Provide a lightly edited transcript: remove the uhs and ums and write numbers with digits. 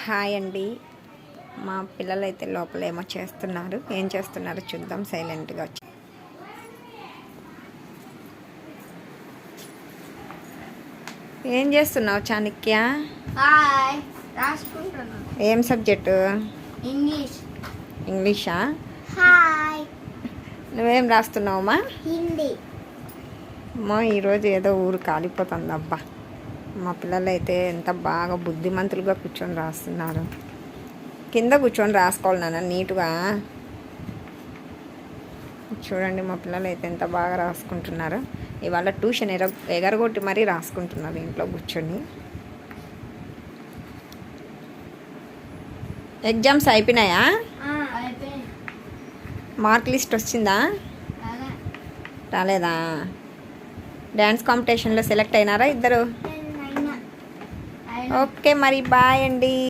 Hi అండి. మా పిల్లలు అయితే లోపల ఏమో చేస్తున్నారు. ఏం చేస్తున్నారో చూద్దాం. సైలెంట్గా వచ్చి ఏం చేస్తున్నావు చాణక్య? హాయ్, రాసుకుంటున్నాను. ఏం సబ్జెక్టు? ఇంగ్లీష్. ఇంగ్లీషా? హాయ్. నువ్వేం రాస్తున్నావమ్మా? హిందీ. అమ్మా ఈరోజు ఏదో ఊరు కాలిపోతుంది అబ్బా. మా పిల్లలు అయితే ఎంత బాగా బుద్ధిమంతులుగా కూర్చొని రాస్తున్నారు. కింద కూర్చొని రాసుకోవాలి నాన్న నీట్గా. చూడండి మా పిల్లలు అయితే ఎంత బాగా రాసుకుంటున్నారు. ఇవాళ ట్యూషన్ ఎగరగొట్టి మరీ రాసుకుంటున్నారు ఇంట్లో కూర్చొని. ఎగ్జామ్స్ అయిపోయినాయా? మార్క్ లిస్ట్ వచ్చిందా? రాలేదా? డ్యాన్స్ కాంపిటీషన్లో సెలెక్ట్ అయినారా ఇద్దరు? ఓకే మరి బాయ్ అండి.